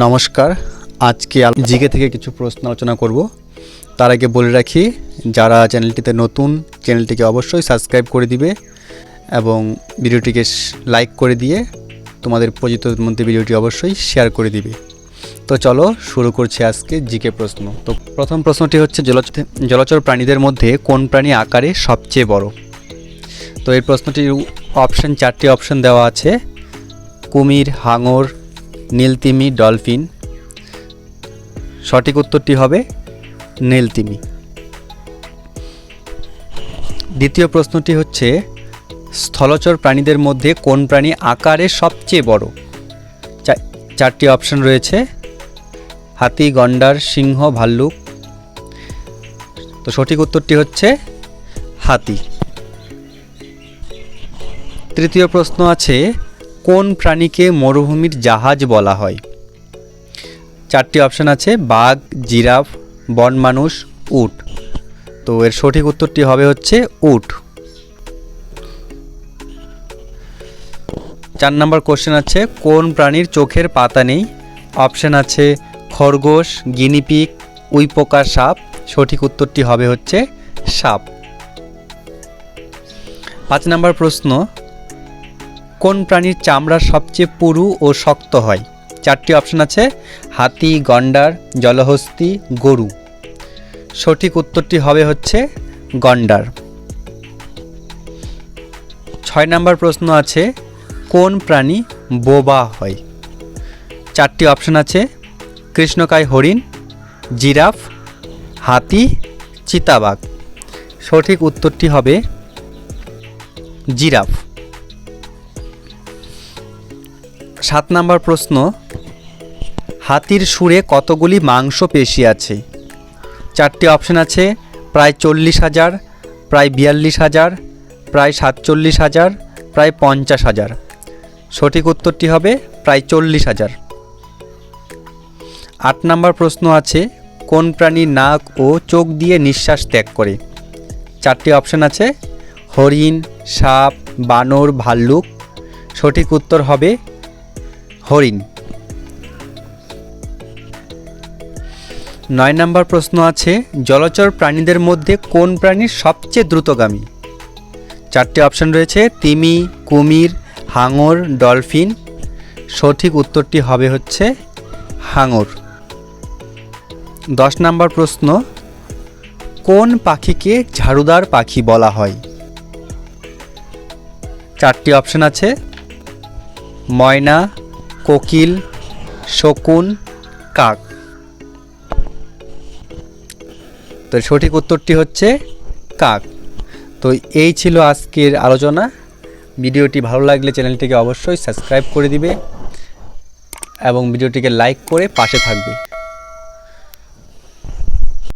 নমস্কার। আজকে জিকে থেকে কিছু প্রশ্ন আলোচনা করব। তার আগে বলে রাখি, যারা চ্যানেলটিতে নতুন, চ্যানেলটিকে অবশ্যই সাবস্ক্রাইব করে দিবে এবং ভিডিওটিকে লাইক করে দিয়ে তোমাদের পরিচিতদের মধ্যে ভিডিওটি অবশ্যই শেয়ার করে দিবে। তো চলো শুরু করছি আজকে জিকে প্রশ্ন। তো প্রথম প্রশ্নটি হচ্ছে, জলচর প্রাণীদের মধ্যে কোন প্রাণী আকারে সবচেয়ে বড়? তো এই প্রশ্নটির চারটি অপশন দেওয়া আছে: কুমির, হাঙর, নীলতিমি, ডলফিন। সঠিক উত্তরটি হবে নীলতিমি। দ্বিতীয় প্রশ্নটি হচ্ছে, স্থলচর প্রাণীদের মধ্যে কোন প্রাণী আকারে সবচেয়ে বড়? চারটি অপশন রয়েছে: হাতি, গন্ডার, সিংহ, ভাল্লুক। তো সঠিক উত্তরটি হচ্ছে হাতি। তৃতীয় প্রশ্ন আছে, কোন প্রাণীকে মরুভূমির জাহাজ বলা হয়? চারটি অপশন আছে: বাঘ, জিরাফ, বন মানুষ, উট। তো এর সঠিক উত্তরটি হবে হচ্ছে উট। 4 নম্বর কোশ্চেন আছে, কোন প্রাণীর চোখের পাতা নেই? অপশন আছে খরগোশ, গিনিপিগ, উইপোকা, সাপ। সঠিক উত্তরটি হবে হচ্ছে সাপ। 5 নম্বর প্রশ্ন, কোন প্রাণীর চামড়া সবচেয়ে পুরু ও শক্ত হয়? চারটি অপশন আছে: হাতি, গন্ডার, জলহস্তী, গরু। সঠিক উত্তরটি হবে হচ্ছে গন্ডার। 6 নম্বর প্রশ্ন আছে, কোন প্রাণী বোবা হয়? চারটি অপশন আছে: কৃষ্ণকায় হরিণ, জিরাফ, হাতি, চিতাবাঘ। সঠিক উত্তরটি হবে জিরাফ। 7 নম্বর প্রশ্ন, হাতির সুরে কতগুলি মাংসপেশি আছে? চারটি অপশন আছে: প্রায় 40,000, প্রায় 42,000, প্রায় 47,000, প্রায় 50,000। সঠিক উত্তরটি হবে প্রায় 40,000। 8 নম্বর প্রশ্ন আছে, কোন প্রাণী নাক ও চোখ দিয়ে নিঃশ্বাস ত্যাগ করে? চারটি অপশন আছে: হরিণ, সাপ, বানর, ভাল্লুক। সঠিক উত্তর হবে হরিণ। 9 নম্বর প্রশ্ন আছে, জলচর প্রাণীদের মধ্যে কোন প্রাণী সবচেয়ে দ্রুতগামী? চারটি অপশন রয়েছে: তিমি, কুমির, হাঙর, ডলফিন। সঠিক উত্তরটি হবে হচ্ছে হাঙর। 10 নম্বর প্রশ্ন, কোন পাখিকে ঝাড়ুদার পাখি বলা হয়? চারটি অপশন আছে: ময়না, কোকিল, শকুন, কাক। তো সঠিক উত্তরটি হচ্ছে কাক। তো এই ছিল আজকের আলোচনা। ভিডিওটি ভালো লাগলে চ্যানেলটিকে অবশ্যই সাবস্ক্রাইব করে দিবে এবং ভিডিওটিকে লাইক করে পাশে থাকবে।